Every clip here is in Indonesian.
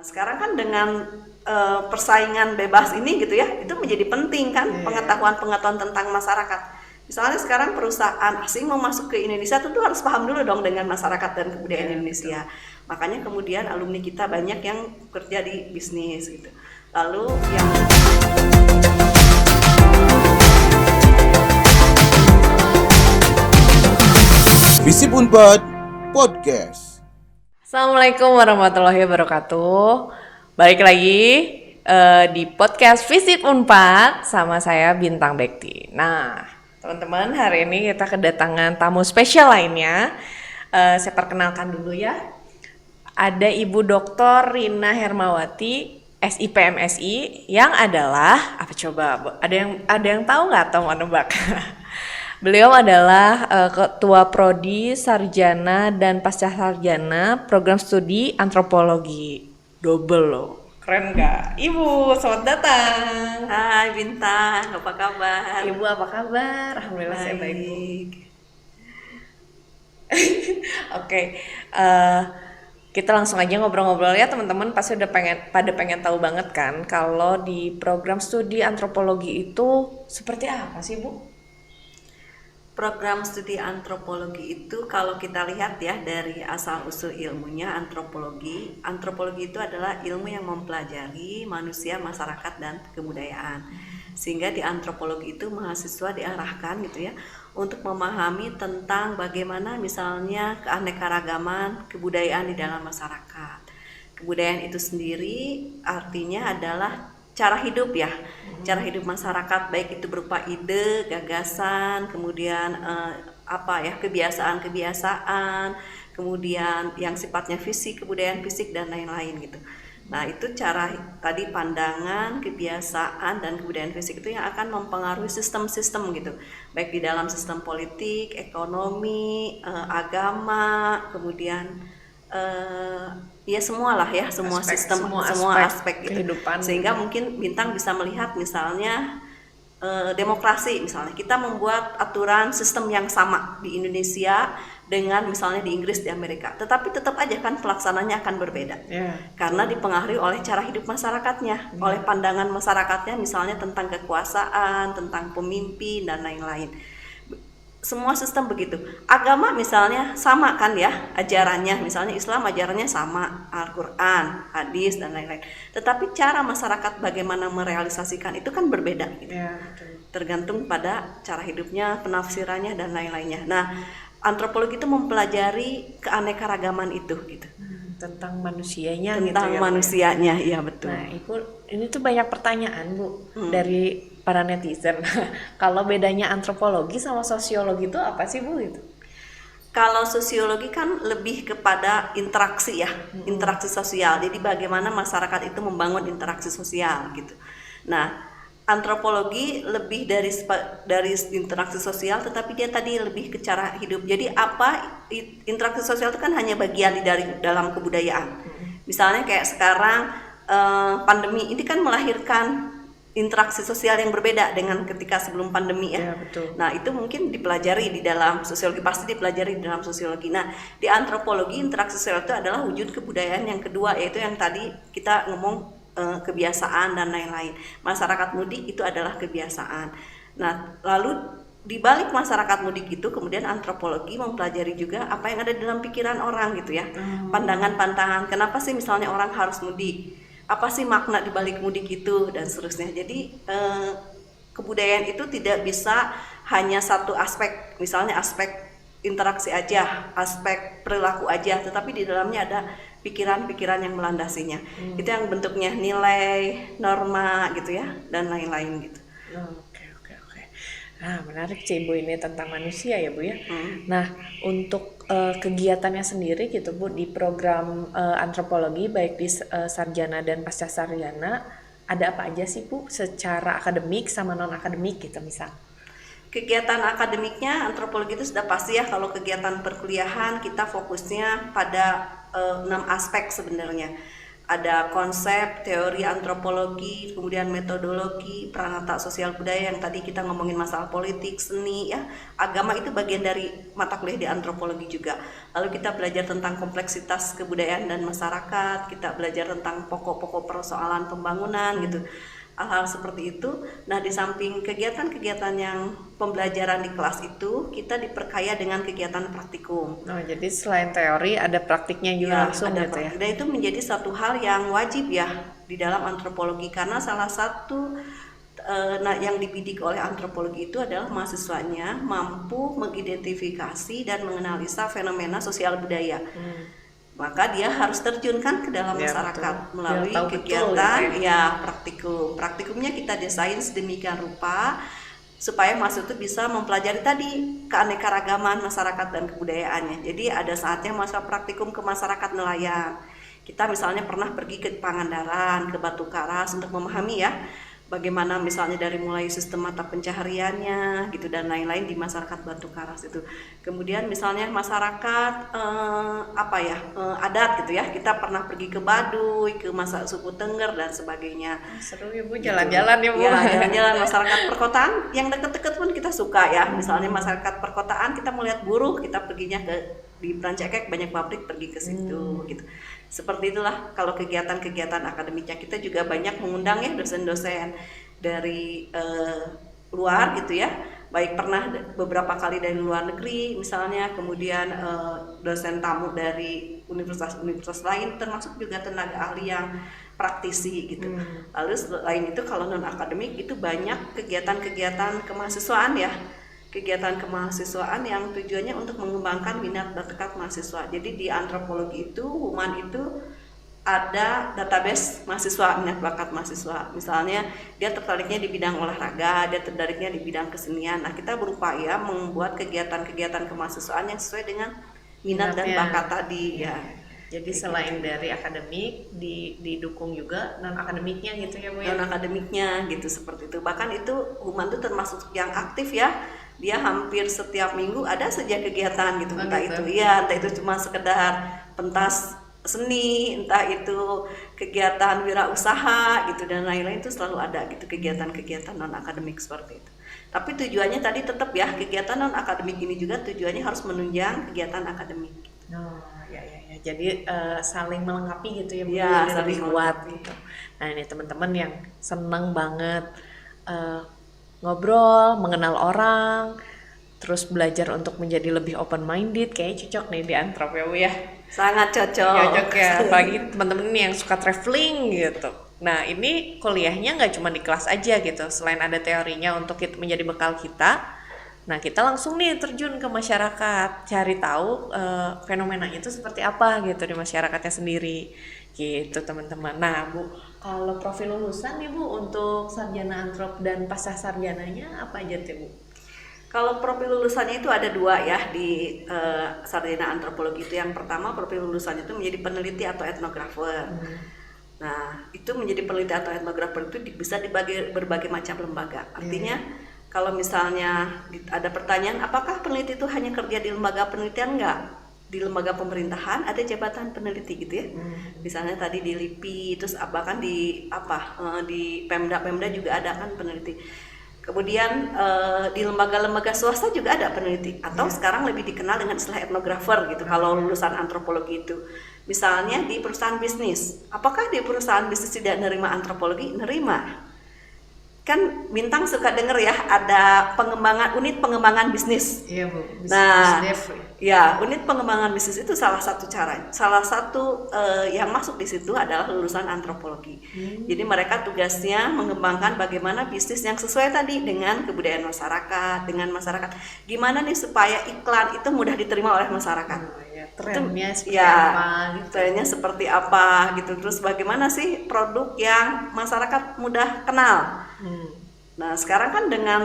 sekarang kan dengan persaingan bebas ini gitu ya, itu menjadi penting kan pengetahuan tentang masyarakat. Misalnya sekarang perusahaan asing mau masuk ke Indonesia tentu harus paham dulu dong dengan masyarakat dan kebudayaan Indonesia. Makanya kemudian alumni kita banyak yang kerja di bisnis gitu. Lalu yang Visip Unpad Podcast. Assalamualaikum warahmatullahi wabarakatuh. Balik lagi di podcast Visip Unpad sama saya Bintang Bekti. Nah, teman-teman, hari ini kita kedatangan tamu spesial lainnya. Saya perkenalkan dulu ya. Ada Ibu Dr. Rina Hermawati, SIPMSI, yang adalah apa coba? Ada yang tahu nggak atau mau nebak? Beliau adalah Ketua Prodi Sarjana dan Pasca Sarjana Program Studi Antropologi. Double loh, keren nggak? Ibu, selamat datang. Hai Bintang, apa kabar? Ibu apa kabar? Alhamdulillah saya baik, Bu. Oke, kita langsung aja ngobrol-ngobrol ya teman-teman. Pasti udah pengen tahu banget kan kalau di program studi antropologi itu seperti apa sih, Bu? Program studi antropologi itu kalau kita lihat ya dari asal-usul ilmunya, antropologi itu adalah ilmu yang mempelajari manusia, masyarakat, dan kebudayaan. Sehingga di antropologi itu mahasiswa diarahkan gitu ya untuk memahami tentang bagaimana misalnya keanekaragaman kebudayaan di dalam masyarakat. Kebudayaan itu sendiri artinya adalah cara hidup ya, cara hidup masyarakat, baik itu berupa ide, gagasan, kemudian kebiasaan, kemudian yang sifatnya fisik, kebudayaan fisik dan lain-lain gitu. Nah itu cara tadi pandangan, kebiasaan dan kebudayaan fisik itu yang akan mempengaruhi sistem-sistem gitu, baik di dalam sistem politik, ekonomi, agama, kemudian ya semualah ya, semua aspek kehidupan. Sehingga mungkin Bintang bisa melihat misalnya demokrasi, misalnya kita membuat aturan sistem yang sama di Indonesia dengan misalnya di Inggris, di Amerika, tetapi tetap aja kan pelaksananya akan berbeda karena dipengaruhi oleh cara hidup masyarakatnya, oleh pandangan masyarakatnya misalnya tentang kekuasaan, tentang pemimpin dan lain-lain. Semua sistem begitu. Agama misalnya sama kan ya ajarannya, misalnya Islam ajarannya sama, Al-Quran, hadis dan lain-lain. Tetapi cara masyarakat bagaimana merealisasikan itu kan berbeda gitu. Tergantung pada cara hidupnya, penafsirannya dan lain-lainnya. Nah, antropologi itu mempelajari keanekaragaman itu gitu. Tentang manusianya tentang gitu ya, manusianya, iya betul. Nah, Ibu, ini tuh banyak pertanyaan, Bu, dari para netizen. Kalau bedanya antropologi sama sosiologi itu apa sih, Bu, itu? Kalau sosiologi kan lebih kepada interaksi ya, interaksi sosial. Jadi bagaimana masyarakat itu membangun interaksi sosial gitu. Nah, antropologi lebih dari interaksi sosial, tetapi dia tadi lebih ke cara hidup. Jadi interaksi sosial itu kan hanya bagian dari dalam kebudayaan. Misalnya kayak sekarang pandemi ini kan melahirkan interaksi sosial yang berbeda dengan ketika sebelum pandemi ya. Betul. Nah itu mungkin dipelajari di dalam sosiologi, pasti dipelajari di dalam sosiologi. Nah di antropologi interaksi sosial itu adalah wujud kebudayaan yang kedua, yaitu yang tadi kita ngomong kebiasaan dan lain-lain. Masyarakat mudik itu adalah kebiasaan. Nah lalu di balik masyarakat mudik itu kemudian antropologi mempelajari juga apa yang ada dalam pikiran orang gitu ya. Pandangan-pandangan kenapa sih misalnya orang harus mudik, apa sih makna di balik mudik itu dan seterusnya. Jadi kebudayaan itu tidak bisa hanya satu aspek, misalnya aspek interaksi aja, aspek perilaku aja, tetapi di dalamnya ada pikiran-pikiran yang melandasinya. Itu yang bentuknya nilai, norma gitu ya dan lain-lain gitu. Oke. Nah, menarik sih, Bu, ini tentang manusia ya, Bu ya. Nah, untuk kegiatannya sendiri gitu, Bu, di program antropologi baik di sarjana dan pasca sarjana ada apa aja sih, Bu, secara akademik sama non akademik gitu misal? Kegiatan akademiknya antropologi itu sudah pasti ya. Kalau kegiatan perkuliahan kita fokusnya pada 6 aspek sebenarnya. ada konsep, teori antropologi, kemudian metodologi, peranata sosial budaya yang tadi kita ngomongin masalah politik, seni, ya, agama itu bagian dari mata kuliah di antropologi juga. Lalu kita belajar tentang kompleksitas kebudayaan dan masyarakat, kita belajar tentang pokok-pokok persoalan pembangunan gitu. Hal-hal seperti itu. Nah, di samping kegiatan-kegiatan yang pembelajaran di kelas itu, kita diperkaya dengan kegiatan praktikum. Oh, jadi selain teori ada praktiknya juga langsung ada gitu ya. Dan itu menjadi satu hal yang wajib ya di dalam antropologi, karena salah satu yang dibidik oleh antropologi itu adalah mahasiswanya mampu mengidentifikasi dan menganalisa fenomena sosial budaya. Maka dia harus terjunkan ke dalam masyarakat melalui kegiatan praktikum. Praktikumnya kita desain sedemikian rupa supaya mahasiswa itu bisa mempelajari tadi keanekaragaman masyarakat dan kebudayaannya. Jadi ada saatnya masa praktikum ke masyarakat nelayan. Kita misalnya pernah pergi ke Pangandaran, ke Batu Karas untuk memahami ya bagaimana misalnya dari mulai sistem mata pencahariannya gitu dan lain-lain di masyarakat Batu Karas itu. Kemudian misalnya masyarakat adat gitu ya, kita pernah pergi ke Baduy, ke suku Tengger dan sebagainya. Seru ya Bu, jalan-jalan ya Bu. Ya, jalan-jalan masyarakat perkotaan yang deket-deket pun kita suka ya. Misalnya masyarakat perkotaan kita melihat buruh, kita perginya di Brancakek banyak pabrik, pergi ke situ gitu. Seperti itulah kalau kegiatan-kegiatan akademiknya. Kita juga banyak mengundang ya dosen-dosen dari luar gitu ya, baik pernah beberapa kali dari luar negeri misalnya, kemudian dosen tamu dari universitas-universitas lain, termasuk juga tenaga ahli yang praktisi gitu. Lalu selain itu kalau non akademik itu banyak kegiatan-kegiatan kemahasiswaan ya, kegiatan kemahasiswaan yang tujuannya untuk mengembangkan minat bakat mahasiswa. Jadi di antropologi itu, Human itu ada database mahasiswa, minat bakat mahasiswa. Misalnya dia tertariknya di bidang olahraga, dia tertariknya di bidang kesenian. Nah, kita berupaya membuat kegiatan-kegiatan kemahasiswaan yang sesuai dengan minat dan bakat tadi ya. Jadi selain dari akademik didukung juga non akademiknya gitu ya Bu ya. Non akademiknya gitu, seperti itu. Bahkan itu Human itu termasuk yang aktif ya. Dia hampir setiap minggu ada saja kegiatan gitu. Entah itu cuma sekedar pentas seni, entah itu kegiatan wirausaha gitu dan lain-lain, itu selalu ada gitu kegiatan-kegiatan non akademik seperti itu. Tapi tujuannya tadi tetap ya, kegiatan non akademik ini juga tujuannya harus menunjang kegiatan akademik. Oh ya. Jadi saling melengkapi gitu ya Bu, ya, lebih kuat gitu. Nah ini teman-teman yang seneng banget ngobrol, mengenal orang, terus belajar untuk menjadi lebih open minded, kayak cocok nih di antrop ya Bu ya. Sangat cocok ya, apalagi teman-teman yang suka traveling gitu. Nah ini kuliahnya nggak cuma di kelas aja gitu, selain ada teorinya untuk menjadi bekal kita, nah kita langsung nih terjun ke masyarakat, cari tahu fenomenanya itu seperti apa gitu di masyarakatnya sendiri gitu teman-teman. Nah Bu, kalau profil lulusan nih Bu untuk sarjana antrop dan pasca sarjananya apa aja tuh Bu? Kalau profil lulusannya itu ada dua ya di sarjana antropologi itu. Yang pertama profil lulusannya itu menjadi peneliti atau etnografer. Nah itu menjadi peneliti atau etnografer itu bisa dibagi berbagai macam lembaga. Artinya kalau misalnya ada pertanyaan apakah peneliti itu hanya kerja di lembaga penelitian, enggak. Di lembaga pemerintahan ada jabatan peneliti gitu ya. Misalnya tadi di LIPI, terus bahkan di di Pemda juga ada kan peneliti. Kemudian di lembaga-lembaga swasta juga ada peneliti, atau sekarang lebih dikenal dengan istilah etnografer gitu kalau lulusan antropologi itu. Misalnya di perusahaan bisnis, apakah di perusahaan bisnis tidak nerima antropologi? Nerima. Kan Bintang suka denger ya ada unit pengembangan bisnis. Iya Bu. Unit pengembangan bisnis itu salah satu yang masuk di situ adalah lulusan antropologi. Jadi mereka tugasnya mengembangkan bagaimana bisnis yang sesuai tadi dengan kebudayaan masyarakat, dengan masyarakat. Gimana nih supaya iklan itu mudah diterima oleh masyarakat. Trennya seperti apa gitu. Trennya seperti apa gitu. Terus bagaimana sih produk yang masyarakat mudah kenal. Nah sekarang kan dengan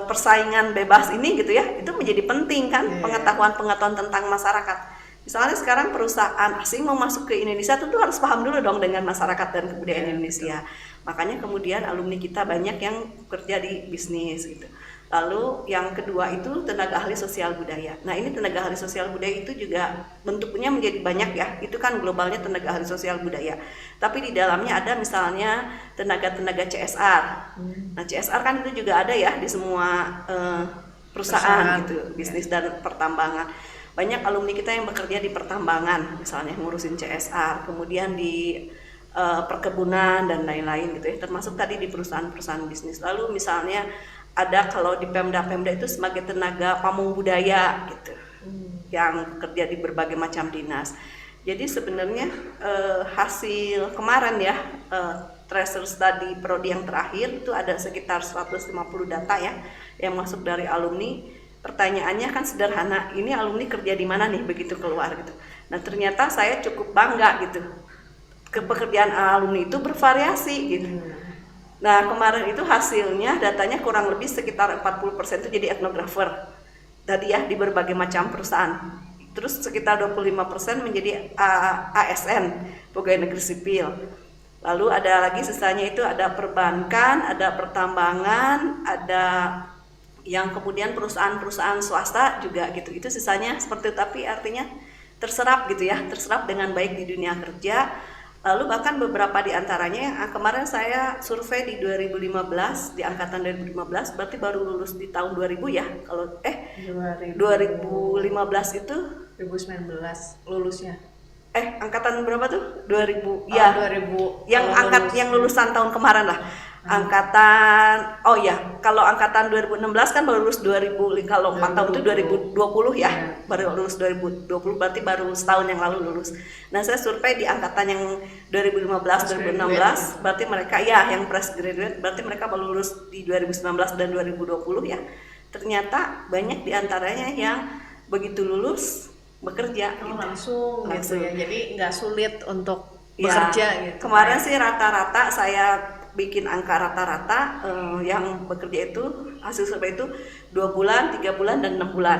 persaingan bebas ini gitu ya, itu menjadi penting kan pengetahuan-pengetahuan tentang masyarakat. Misalnya sekarang perusahaan asing mau masuk ke Indonesia tentu harus paham dulu dong dengan masyarakat dan kebudayaan Indonesia. Makanya kemudian alumni kita banyak yang kerja di bisnis gitu. Lalu yang kedua itu tenaga ahli sosial budaya. Nah ini tenaga ahli sosial budaya itu juga bentuknya menjadi banyak ya. Itu kan globalnya tenaga ahli sosial budaya. Tapi di dalamnya ada misalnya tenaga-tenaga CSR. Nah CSR kan itu juga ada ya di semua perusahaan gitu, bisnis dan pertambangan. Banyak alumni kita yang bekerja di pertambangan, misalnya ngurusin CSR, kemudian di perkebunan dan lain-lain gitu ya. Termasuk tadi di perusahaan-perusahaan bisnis. Lalu misalnya ada kalau di Pemda itu sebagai tenaga pamung budaya gitu, yang kerja di berbagai macam dinas. Jadi sebenarnya hasil kemarin ya tracer study prodi yang terakhir itu ada sekitar 150 data ya yang masuk dari alumni. Pertanyaannya kan sederhana, ini alumni kerja di mana nih begitu keluar gitu. Nah ternyata saya cukup bangga gitu, pekerjaan alumni itu bervariasi gitu. Nah kemarin itu hasilnya datanya kurang lebih sekitar 40% itu jadi etnografer tadi ya di berbagai macam perusahaan. Terus sekitar 25% menjadi ASN, pegawai negeri sipil. Lalu ada lagi sisanya itu ada perbankan, ada pertambangan, ada yang kemudian perusahaan-perusahaan swasta juga gitu. Itu sisanya seperti itu, tapi artinya terserap gitu ya, terserap dengan baik di dunia kerja. Lalu bahkan beberapa di antaranya yang kemarin saya survei di 2015, di angkatan 2015, berarti baru lulus di tahun 2000 ya. Kalau 2015 itu 2019 lulusnya. Angkatan berapa tuh? 2000. Oh, ya. 2000. Yang yang lulusan tahun kemarin lah. Angkatan kalau angkatan 2016 kan baru lulus 2000, kalau 4 tahun itu 2020 ya. Baru lulus 2020 berarti baru setahun yang lalu lulus. Nah, saya survei di angkatan yang 2015 2016 berarti mereka ya yang fresh graduate berarti mereka baru lulus di 2019 dan 2020 ya. Ternyata banyak di antaranya yang begitu lulus bekerja gitu. Langsung gitu ya. Jadi nggak sulit untuk Ya, bekerja gitu. kemarin sih rata-rata saya bikin angka rata-rata yang bekerja itu hasil survei itu 2 bulan, 3 bulan dan 6 bulan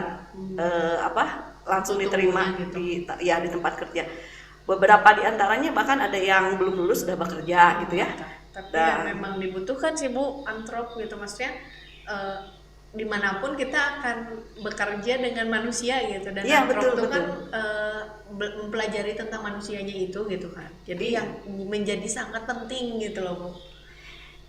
langsung diterima gitu. di tempat kerja. Beberapa di antaranya bahkan ada yang belum lulus sudah bekerja gitu ya. Tapi yang memang dibutuhkan sih Bu, antrop gitu maksudnya dimanapun kita akan bekerja dengan manusia gitu dan ya, antrop itu betul. kan mempelajari tentang manusianya itu gitu kan. Jadi yang menjadi sangat penting gitu loh Bu.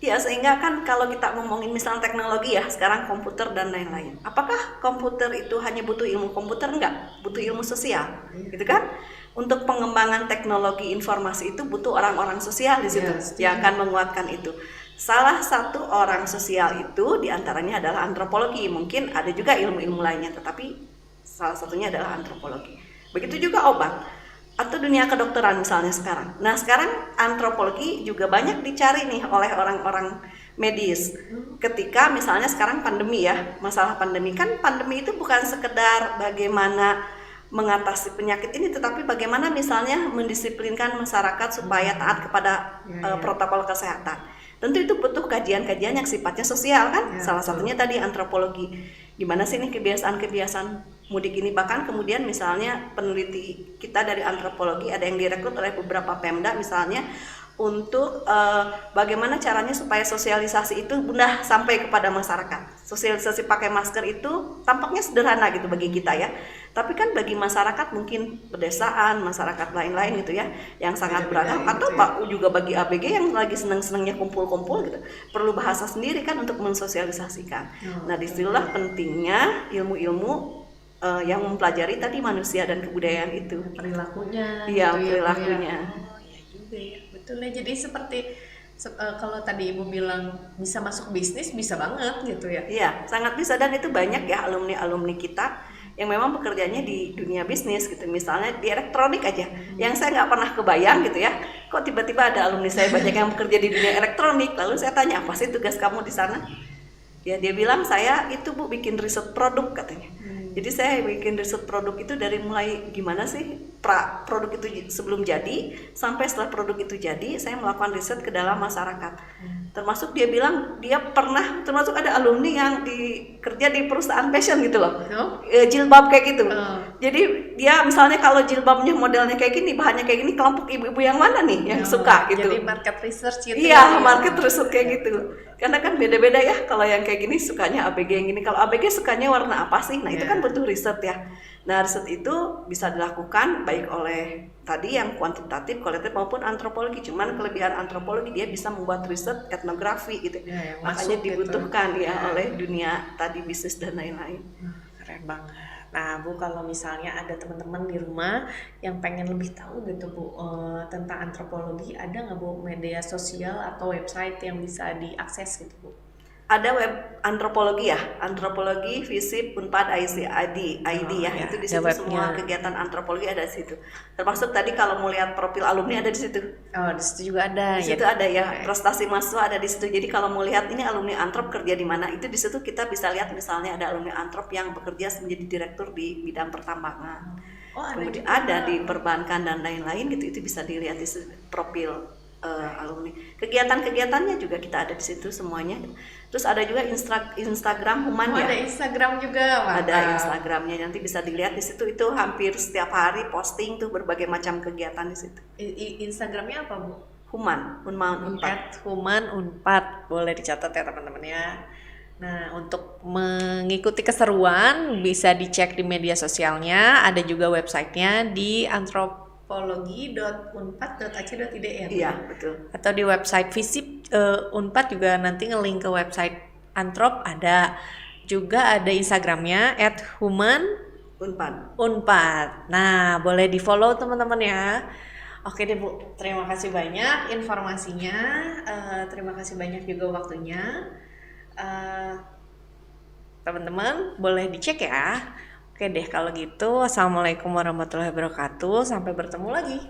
Ya, sehingga kan kalau kita ngomongin misalnya teknologi ya, sekarang komputer dan lain-lain. Apakah komputer itu hanya butuh ilmu komputer? Enggak, butuh ilmu sosial. Gitu kan? Untuk pengembangan teknologi informasi itu butuh orang-orang sosial di situ yang akan menguatkan itu. Salah satu orang sosial itu diantaranya adalah antropologi. Mungkin ada juga ilmu-ilmu lainnya, tetapi salah satunya adalah antropologi. Begitu juga obat atau dunia kedokteran misalnya sekarang. Nah sekarang antropologi juga banyak dicari nih oleh orang-orang medis. Ketika misalnya sekarang pandemi ya, masalah pandemi kan pandemi itu bukan sekedar bagaimana mengatasi penyakit ini, tetapi bagaimana misalnya mendisiplinkan masyarakat supaya taat kepada protokol kesehatan. Tentu itu butuh kajian-kajian yang sifatnya sosial kan, salah satunya tadi antropologi. Gimana sih nih kebiasaan mudik ini, bahkan kemudian misalnya peneliti kita dari antropologi ada yang direkrut oleh beberapa Pemda misalnya untuk bagaimana caranya supaya sosialisasi itu mudah sampai kepada masyarakat. Sosialisasi pakai masker itu tampaknya sederhana gitu bagi kita ya, tapi kan bagi masyarakat mungkin pedesaan, masyarakat lain-lain gitu ya yang sangat beragam, atau juga bagi ABG yang lagi senang-senangnya kumpul-kumpul gitu, perlu bahasa sendiri kan untuk mensosialisasikan. Nah disitulah pentingnya ilmu-ilmu yang mempelajari tadi manusia dan kebudayaan itu, perilakunya. Iya, gitu perilakunya. Ya juga ya, betul ya. Jadi seperti kalau tadi Ibu bilang bisa masuk bisnis, bisa banget gitu ya. Iya, sangat bisa, dan itu banyak ya alumni-alumni kita yang memang bekerjanya di dunia bisnis gitu. Misalnya di elektronik aja, yang saya nggak pernah kebayang gitu ya. Kok tiba-tiba ada alumni saya banyak yang bekerja di dunia elektronik. Lalu saya tanya, apa sih tugas kamu di sana? Ya dia bilang, saya itu Bu bikin riset produk katanya. Jadi saya bikin riset produk itu dari mulai gimana sih produk itu sebelum jadi sampai setelah produk itu jadi, saya melakukan riset ke dalam masyarakat. Termasuk dia bilang termasuk ada alumni yang kerja di perusahaan fashion gitu loh, jilbab kayak gitu. Jadi dia misalnya kalau jilbabnya modelnya kayak gini, bahannya kayak gini, kelompok ibu-ibu yang mana nih yang suka gitu. Jadi market research gitu. Iya, market research kayak gitu. Karena kan beda-beda ya, kalau yang kayak gini sukanya ABG yang gini, kalau ABG sukanya warna apa sih? Nah itu kan butuh riset ya. Nah riset itu bisa dilakukan baik oleh tadi yang kuantitatif, kualitatif maupun antropologi. Cuman kelebihan antropologi dia bisa membuat riset etnografi gitu. Ya, makanya dibutuhkan gitu. ya oleh dunia tadi bisnis dan lain-lain. Keren banget. Nah Bu, kalau misalnya ada teman-teman di rumah yang pengen lebih tahu gitu Bu tentang antropologi, ada nggak Bu media sosial atau website yang bisa diakses gitu Bu? Ada web antropologi ya, antropologi Visip Unpad ID ya, itu di situ semua kegiatan antropologi ada di situ. Termasuk tadi kalau mau lihat profil alumni ada di situ. Oh, di situ juga ada. Di situ ada ya, prestasi mahasiswa ada di situ. Jadi kalau mau lihat ini alumni antrop kerja di mana, itu di situ kita bisa lihat misalnya ada alumni antrop yang bekerja menjadi direktur di bidang pertambangan. Kemudian ada di perbankan dan lain-lain gitu, itu bisa dilihat di profil alumni. Kegiatan-kegiatannya juga kita ada di situ semuanya. Terus ada juga Instagram Human ya. Ada Instagram juga, Pak. Ada Instagramnya, nanti bisa dilihat di situ. Itu hampir setiap hari posting tuh berbagai macam kegiatan di situ. Instagramnya apa Bu? Human Unpad. Human Unpad, boleh dicatat ya teman-teman ya. Nah, untuk mengikuti keseruan bisa dicek di media sosialnya, ada juga websitenya di antropologi.unpad.ac.id ya. Iya, betul. Atau di website Visip Unpad juga nanti nge-link ke website Antrop ada. Juga ada Instagramnya @humanunpad. Nah, boleh di-follow teman-teman ya. Oke deh Bu, terima kasih banyak informasinya, terima kasih banyak juga waktunya. Teman-teman boleh dicek ya. Oke deh kalau gitu, assalamualaikum warahmatullahi wabarakatuh, sampai bertemu lagi.